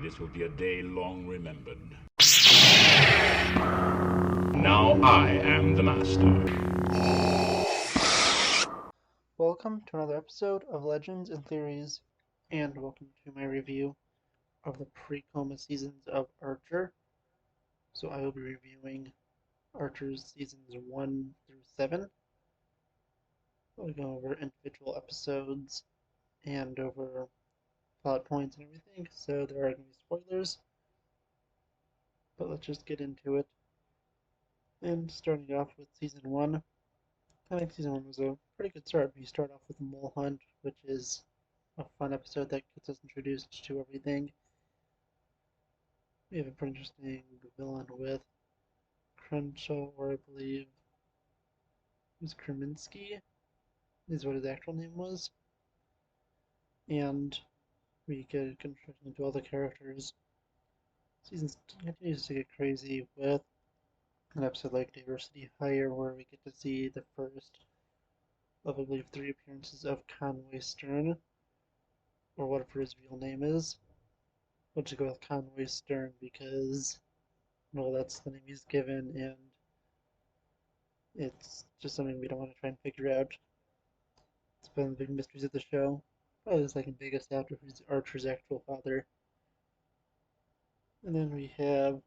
This will be a day long remembered. Now I am the master. Welcome to another episode of Legends and Theories, and welcome to my review of the pre-Coma seasons of Archer. So I will be reviewing Archer's seasons 1 through 7. I'll go over individual episodes and over plot points and everything, so there are going to be spoilers. But let's just get into it. And starting off with season 1, I think season 1 was a pretty good start. We start off with the Mole Hunt, which is a fun episode that gets us introduced to everything. We have a pretty interesting villain with Crenshaw, or I believe it was Kraminski, is what his actual name was. And we get introduction into all the characters. Season continues to get crazy with an episode like Diversity Hire, where we get to see the first of, I believe, 3 appearances of Conway Stern, or whatever his real name is. We'll just go with Conway Stern because, well, that's the name he's given, and it's just something we don't want to try and figure out. It's one of the big mysteries of the show. Probably the second biggest after Archer's actual father. And then we have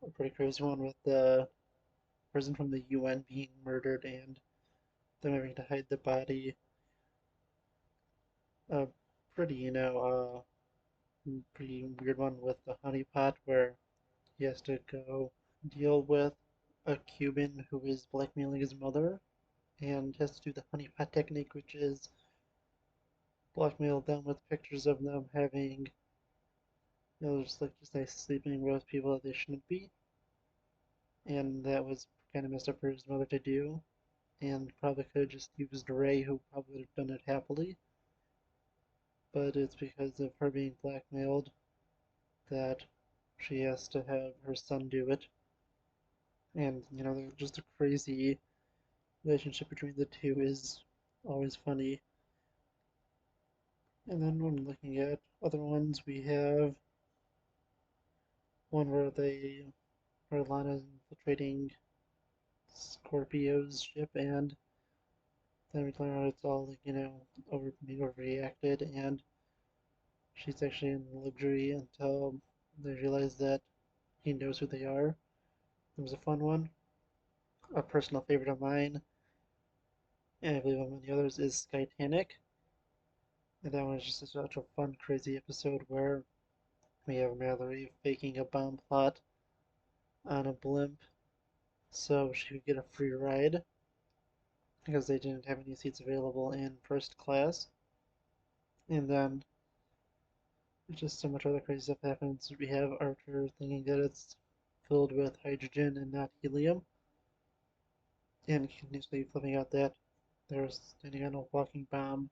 a pretty crazy one with the person from the UN being murdered and them having to hide the body. A pretty, pretty weird one with the honeypot where he has to go deal with a Cuban who is blackmailing his mother and has to do the honeypot technique, which is blackmail them with pictures of them having, just like sleeping with people that they shouldn't be. And that was kind of messed up for his mother to do. And probably could have just used Ray, who probably would have done it happily. But it's because of her being blackmailed that she has to have her son do it. And, just a crazy relationship between the two is always funny. And then when looking at other ones, we have one where Lana's infiltrating Scorpio's ship, and then we learn out it's all being overreacted, and she's actually in luxury until they realize that he knows who they are. It was a fun one. A personal favorite of mine, and I believe among the others, is Skytanic. And that one is just such a fun, crazy episode where we have Mallory faking a bomb plot on a blimp so she could get a free ride because they didn't have any seats available in first class. And then just so much other crazy stuff happens. We have Archer thinking that it's filled with hydrogen and not helium, and continuously flipping out that they're standing on a walking bomb.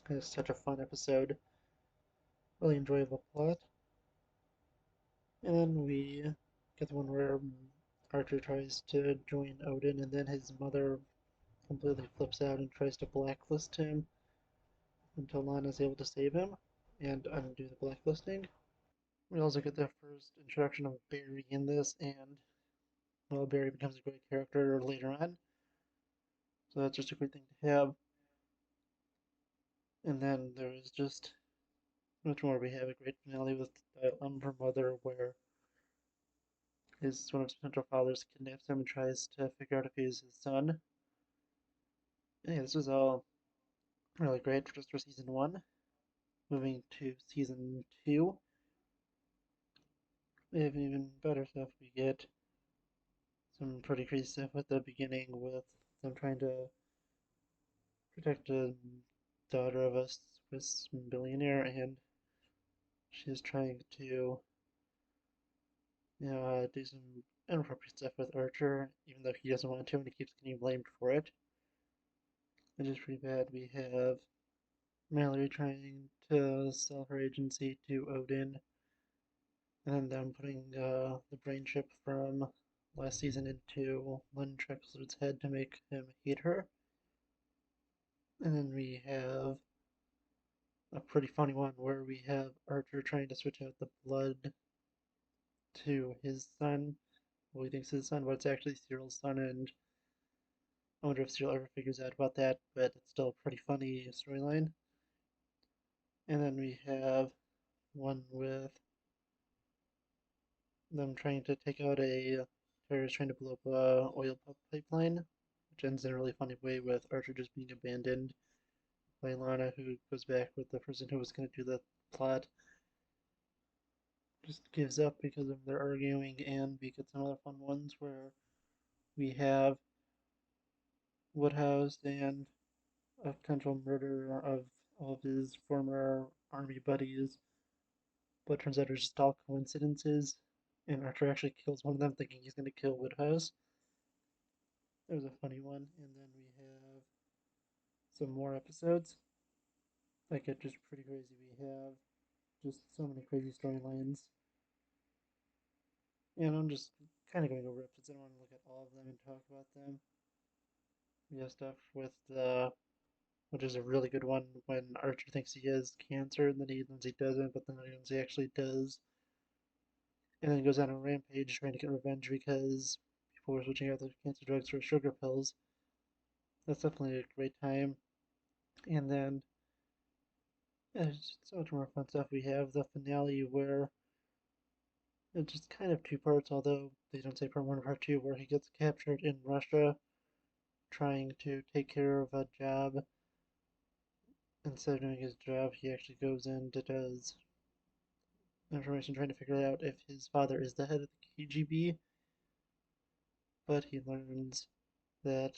It's such a fun episode. Really enjoyable plot. And then we get the one where Archer tries to join Odin, and then his mother completely flips out and tries to blacklist him until Lana's able to save him and undo the blacklisting. We also get the first introduction of Barry in this, and well, Barry becomes a great character later on. So that's just a great thing to have. And then there is just much more. We have a great finale with her mother, where one of his potential fathers kidnaps him and tries to figure out if he's his son. And yeah, this was all really great just for season 1. Moving to season 2, we have even better stuff. We get some pretty crazy stuff at the beginning with them trying to protect a daughter of a Swiss billionaire, and she's trying to, do some inappropriate stuff with Archer, even though he doesn't want to, and he keeps getting blamed for it. Which is pretty bad. We have Mallory trying to sell her agency to Odin, and them putting the brain chip from last season into Lynn Trexler's head to make him hate her. And then we have a pretty funny one where we have Archer trying to switch out the blood to his son, who he thinks is his son, but it's actually Cyril's son, and I wonder if Cyril ever figures out about that, but it's still a pretty funny storyline. And then we have one with them trying to take out a terrorist trying to blow up a oil pipeline, which ends in a really funny way with Archer just being abandoned by Lana, who goes back with the person who was going to do the plot, just gives up because of their arguing, and we get some other fun ones where we have Woodhouse and a potential murder of all of his former army buddies, but turns out it's just all coincidences, and Archer actually kills one of them thinking he's going to kill Woodhouse. It was a funny one, and then we have some more episodes that get just pretty crazy. We have just so many crazy storylines, and I'm just kind of going over episodes. I don't want to look at all of them and talk about them. We have stuff with the, which is a really good one when Archer thinks he has cancer and then he learns he doesn't, but then he learns he actually does, and then goes on a rampage trying to get revenge because people were switching out their cancer drugs for sugar pills. That's definitely a great time. And then there's just so much more fun stuff. We have the finale where it's just kind of two parts, although they don't say part one or part two, where he gets captured in Russia trying to take care of a job. Instead of doing his job, he actually goes in and does information trying to figure out if his father is the head of the KGB, but he learns that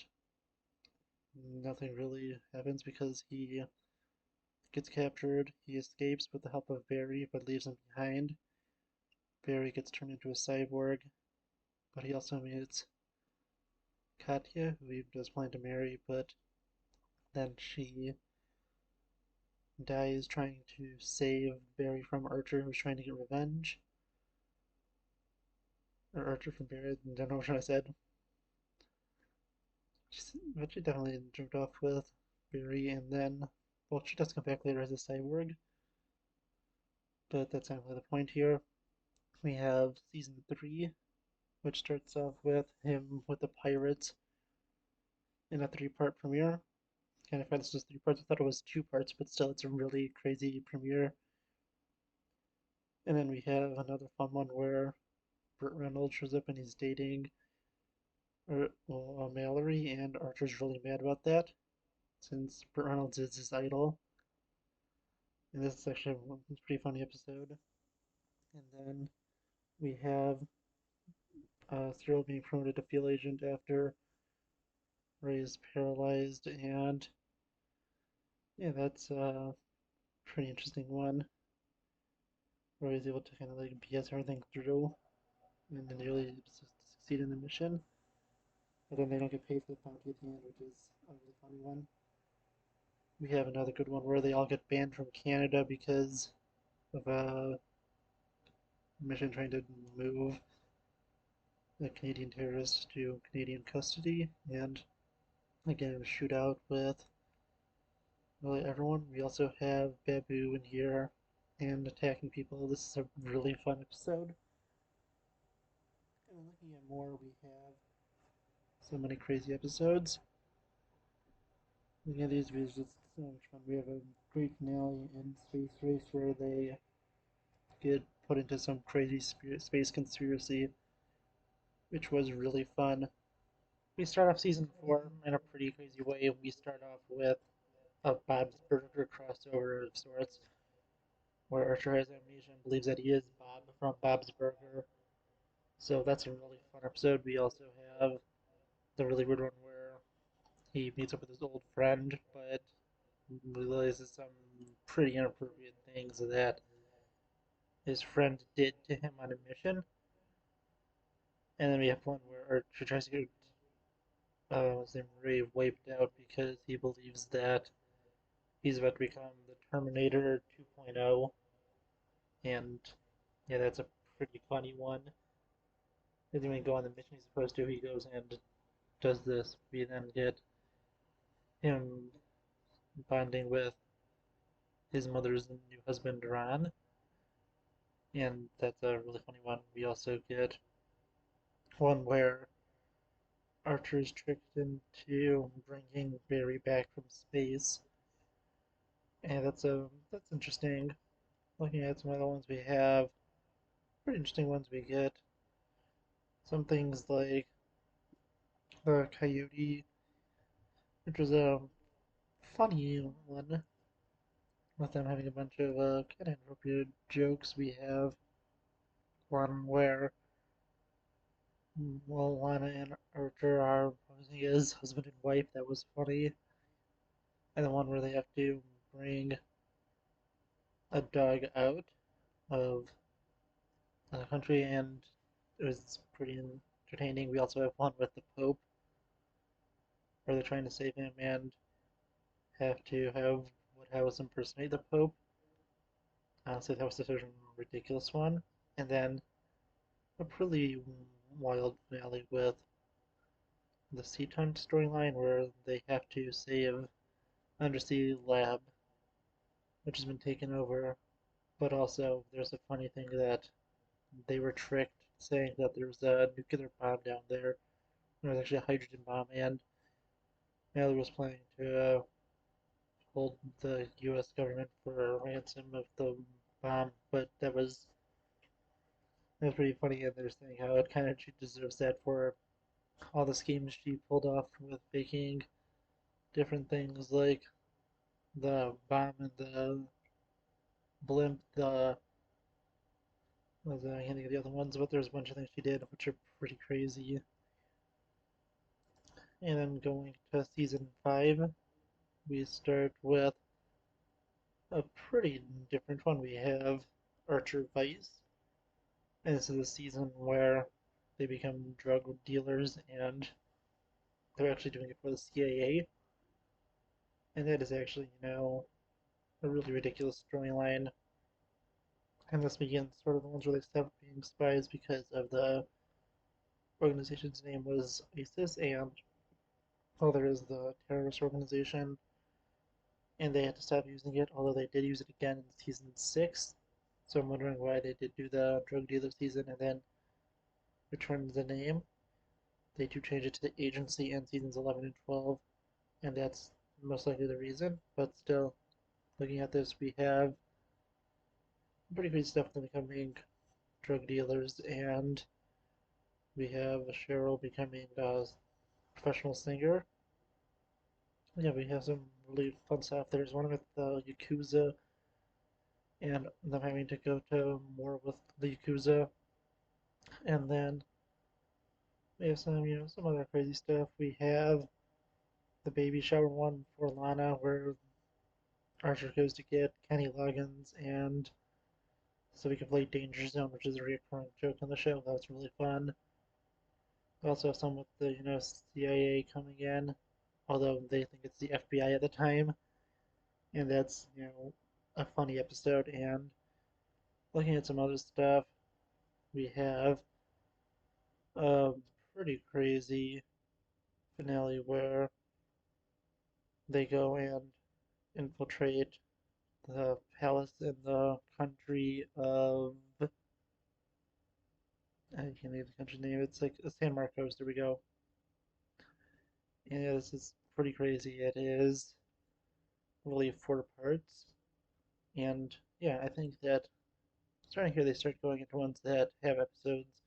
nothing really happens because he gets captured, he escapes with the help of Barry, but leaves him behind. Barry gets turned into a cyborg, but he also meets Katya, who he does plan to marry, but then she dies trying to save Barry from Archer, who's trying to get revenge. Or Archer from Barry, I don't know what I said. But she definitely jumped off with Barry, and then, well, she does come back later as a cyborg, but that's not really the point here. We have season 3, which starts off with him with the pirates in a 3-part premiere. Kind of this was 3 parts. I thought it was 2 parts, but still, it's a really crazy premiere. And then we have another fun one where Burt Reynolds shows up and he's dating Mallory, and Archer's really mad about that since Burt Reynolds is his idol. And this is actually a pretty funny episode. And then we have Cyril being promoted to field agent after Ray is paralyzed, and yeah, that's a pretty interesting one. Where he's able to kind of like BS everything through and then really succeed in the mission. But then they don't get paid for the bounty at the end, which is a really funny one. We have another good one where they all get banned from Canada because of a mission trying to move a Canadian terrorist to Canadian custody, and again, a shootout with really everyone. We also have Babu in here and attacking people. This is a really fun episode. And looking at more, we have so many crazy episodes. Looking at these videos, just so much fun. We have a great finale in Space Race where they get put into some crazy space conspiracy, which was really fun. We start off season 4 in a pretty crazy way. We start off with a Bob's Burger crossover of sorts, where Archer has amnesia and believes that he is Bob from Bob's Burger. So that's a really fun episode. We also have the really weird one where he meets up with his old friend, but realizes some pretty inappropriate things that his friend did to him on a mission. And then we have one where Archer tries to get his name Ray wiped out because he believes that he's about to become the Terminator 2.0. And yeah, that's a pretty funny one. Doesn't even go on the mission he's supposed to. He goes and does this. We then get him bonding with his mother's new husband, Ron, and that's a really funny one. We also get one where Archer is tricked into bringing Barry back from space, and that's interesting. Looking at some other ones we have, pretty interesting ones we get. Some things like the Coyote, which was a funny one, with them having a bunch of kind of inappropriate jokes. We have one where well, Lana and Archer are posing as husband and wife. That was funny. And the one where they have to bring a dog out of the country, and it was pretty entertaining. We also have one with the Pope, where they're trying to save him and have to have Woodhouse impersonate the Pope. So that was such a ridiculous one. And then a pretty wild finale with the Sea Hunt storyline, where they have to save undersea lab, which has been taken over. But also, there's a funny thing that they were tricked, saying that there was a nuclear bomb down there. There was actually a hydrogen bomb, and Malley was planning to hold the U.S. government for a ransom of the bomb. But that was pretty funny, and they're saying how it kind of she deserves that for all the schemes she pulled off with faking different things like the bomb and the blimp, the I can't think of the other ones, but there's a bunch of things she did which are pretty crazy. And then going to season 5, we start with a pretty different one. We have Archer Vice, and this is the season where they become drug dealers and they're actually doing it for the CIA. And that is actually, a really ridiculous storyline. And this begins sort of the ones where they stop being spies because of the organization's name was ISIS, and well, there is the terrorist organization, and they had to stop using it, although they did use it again in season 6. So I'm wondering why they did do the drug dealer season and then return the name. They do change it to the agency in seasons 11 and 12, and that's most likely the reason. But still, looking at this, we have pretty crazy stuff them becoming drug dealers, and we have Cheryl becoming a professional singer. Yeah, we have some really fun stuff. There's one with the Yakuza and them having to go to more with the Yakuza. And then we have some other crazy stuff. We have the baby shower one for Lana, where Archer goes to get Kenny Loggins, and so we can play Danger Zone, which is a recurring joke on the show. That was really fun. We also have some with the CIA coming in, although they think it's the FBI at the time, and that's a funny episode. And looking at some other stuff, we have a pretty crazy finale where they go and infiltrate the palace in the country of I can't think of the country name. It's like San Marcos. There we go. And yeah, this is pretty crazy. It is really 4 parts, and yeah, I think that starting here they start going into ones that have episodes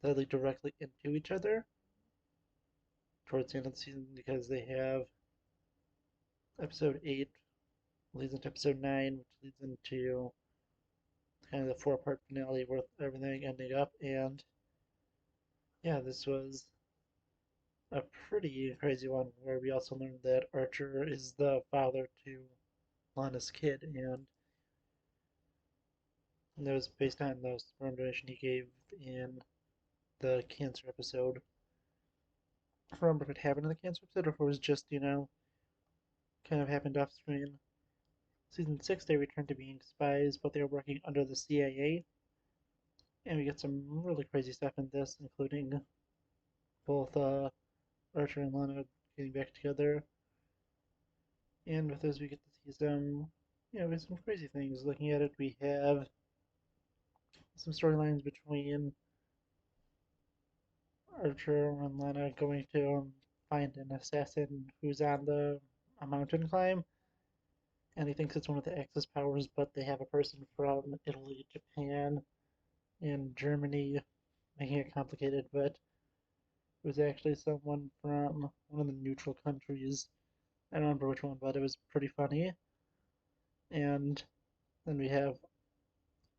that lead directly into each other towards the end of the season because they have episode 8 leads into episode 9, which leads into kind of the 4 part finale with everything ending up. And yeah, this was a pretty crazy one where we also learned that Archer is the father to Lana's kid, and that was based on the sperm donation he gave in the cancer episode. I don't remember if it happened in the cancer episode or if it was just, kind of happened off screen. Season 6, they return to being spies, but they're working under the CIA, and we get some really crazy stuff in this, including both Archer and Lana getting back together. And with this, we get to see some we have some crazy things. Looking at it, we have some storylines between Archer and Lana going to find an assassin who's on a mountain climb, and he thinks it's one of the Axis powers, but they have a person from Italy, Japan, and Germany, making it complicated. But it was actually someone from one of the neutral countries. I don't remember which one, but it was pretty funny. And then we have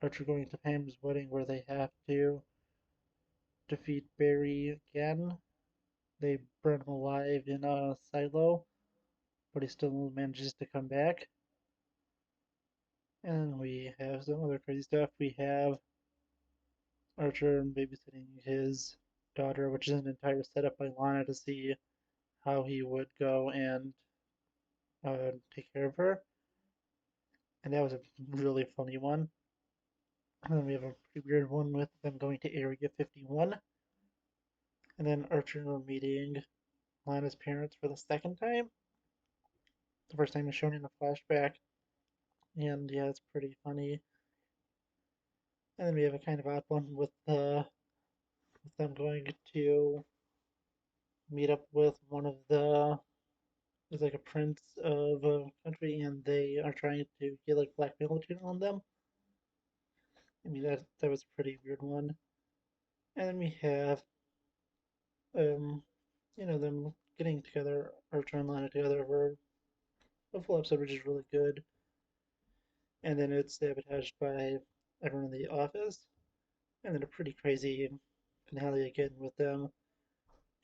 Archer going to Pam's wedding where they have to defeat Barry again. They burn him alive in a silo, but he still manages to come back. And we have some other crazy stuff. We have Archer babysitting his daughter, which is an entire setup by Lana to see how he would go and take care of her. And that was a really funny one. And then we have a pretty weird one with them going to Area 51. And then Archer meeting Lana's parents for the second time. The first time is shown in a flashback. And yeah, it's pretty funny. And then we have a kind of odd one with them going to meet up with one of the is like a prince of a country, and they are trying to get like blackmail material on them. I mean that was a pretty weird one. And then we have um them getting together or trying to line it together for a full episode, which is really good. And then it's sabotaged by everyone in the office, and then a pretty crazy finale again with them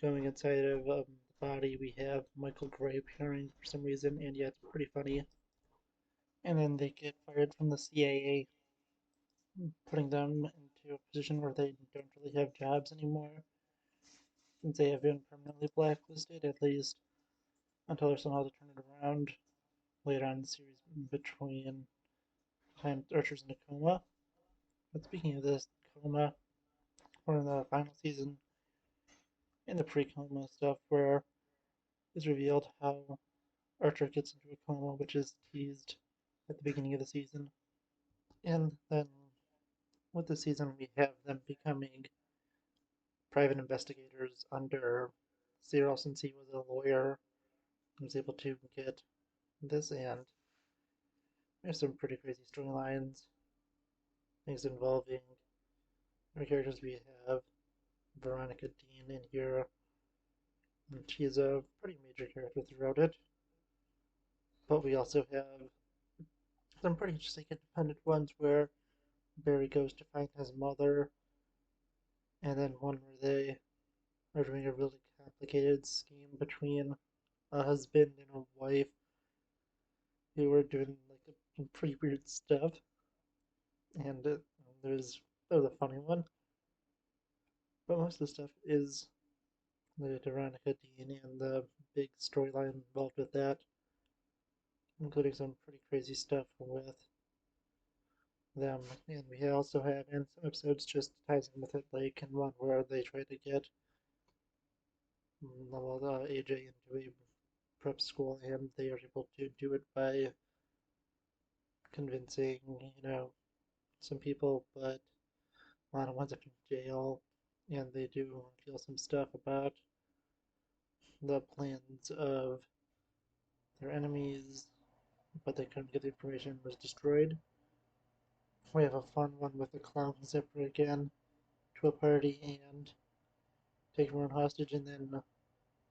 going inside of the body. We have Michael Gray appearing for some reason, and yeah, it's pretty funny. And then they get fired from the CIA, putting them into a position where they don't really have jobs anymore, since they have been permanently blacklisted, at least until they're somehow to turn it around later on in the series between time Archer's in a coma. But speaking of this coma, we're in the final season in the pre-coma stuff where it's revealed how Archer gets into a coma, which is teased at the beginning of the season. And then with the season, we have them becoming private investigators under Cyril, since he was a lawyer and was able to get this. And there's some pretty crazy storylines, things involving our characters. We have Veronica Dean in here, and she's a pretty major character throughout it. But we also have some pretty interesting independent ones where Barry goes to find his mother, and then one where they are doing a really complicated scheme between a husband and a wife who are doing like some pretty weird stuff. And there's a funny one, but most of the stuff is the Veronica Dean and the big storyline involved with that, including some pretty crazy stuff with them. And we also have in some episodes just ties in with it, like in one where they try to get AJ into a prep school, and they are able to do it by convincing, some people, but Lana winds up in jail, and they do reveal some stuff about the plans of their enemies, but they couldn't get the information, was destroyed. We have a fun one with the clown zipper again to a party and take everyone hostage, and then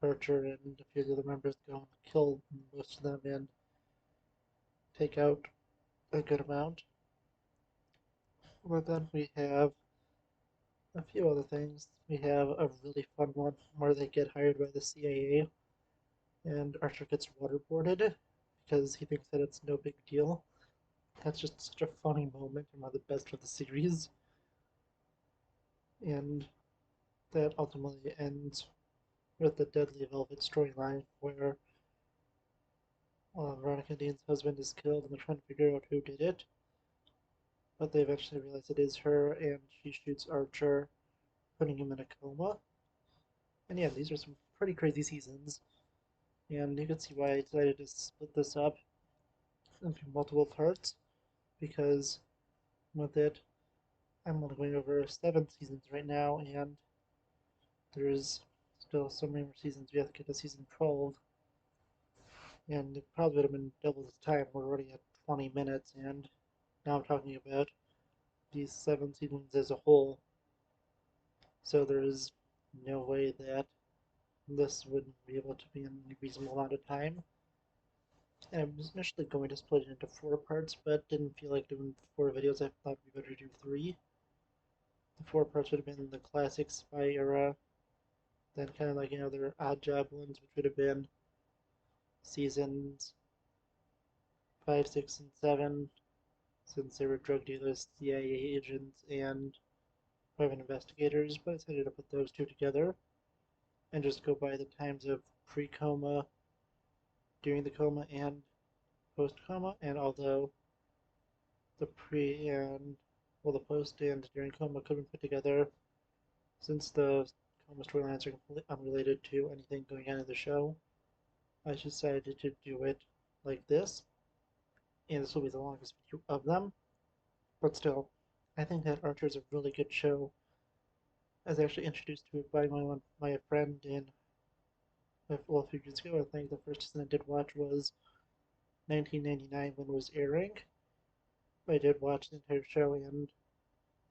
Archer and a few of the other members go and kill most of them and take out a good amount. But then we have a few other things. We have a really fun one where they get hired by the CIA and Archer gets waterboarded because he thinks that it's no big deal. That's just such a funny moment and one of the best of the series. And that ultimately ends with the Deadly Velvet storyline where Veronica Dean's husband is killed and they're trying to figure out who did it. But they eventually realize it is her, and she shoots Archer, putting him in a coma. And yeah, these are some pretty crazy seasons, and you can see why I decided to split this up. into multiple parts because with it, I'm only going over 7 seasons right now, and there's still so many more seasons. We have to get to season 12, and it probably would have been double the time. We're already at 20 minutes, and now I'm talking about these 7 seasons as a whole. So there is no way that this would be able to be in a reasonable amount of time. And I was initially going to split it into 4 parts, but didn't feel like doing 4 videos. I thought we better do 3. The 4 parts would have been the classic spy era, then kind of like, their odd job ones, which would have been seasons 5, 6, and 7, since they were drug dealers, CIA agents, and private investigators. But I decided to put those 2 together and just go by the times of pre-coma, during the coma, and post-coma. And although the pre and the post and during coma could be put together, since the coma storylines are completely unrelated to anything going on in the show, I decided to do it like this, and this will be the longest video of them. But still, I think that Archer is a really good show. I was actually introduced to it by my friend in a few years ago. I think the first season I did watch was 1999 when it was airing. I did watch the entire show, and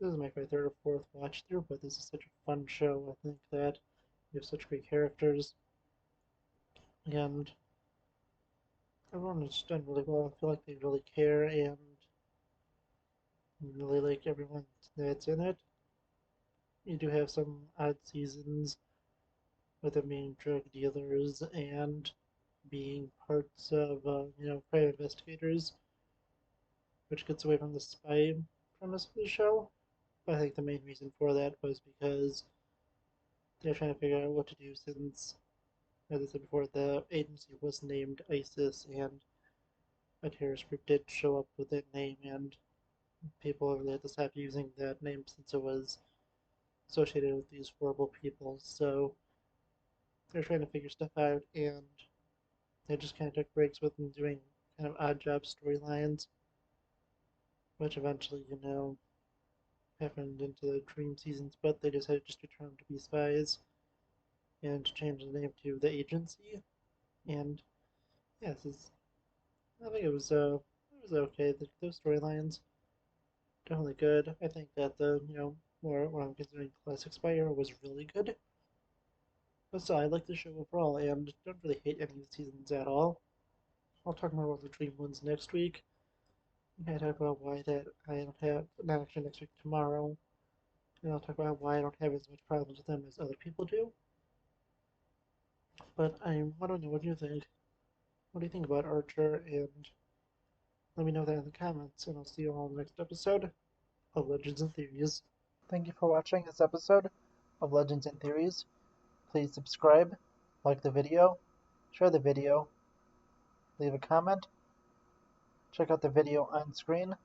this is my 3rd or 4th watch through. But this is such a fun show. I think that you have such great characters, and everyone has done really well. I feel like they really care and really like everyone that's in it. You do have some odd seasons with them being drug dealers and being parts of, private investigators, which gets away from the spy premise of the show. But I think the main reason for that was because they're trying to figure out what to do since, as I said before, the agency was named ISIS, and a terrorist group did show up with that name, and people really had to stop using that name since it was associated with these horrible people. So they're trying to figure stuff out, and they just kind of took breaks with them doing kind of odd job storylines, which eventually, happened into the dream seasons. But they decided just to turn them to be spies and to change the name to the agency. And yeah, I think it was okay. Those storylines definitely good. I think that the more what I'm considering classic spy era was really good. But still, I like the show overall, and don't really hate any of the seasons at all. I'll talk more about the dream ones next week. I talk about why that I don't have, not actually next week, tomorrow. And I'll talk about why I don't have as much problems with them as other people do. But I don't know, what do you think? What do you think about Archer? And let me know that in the comments, and I'll see you all in the next episode of Legends and Theories. Thank you for watching this episode of Legends and Theories. Please subscribe, like the video, share the video, leave a comment, check out the video on screen,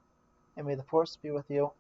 and may the Force be with you.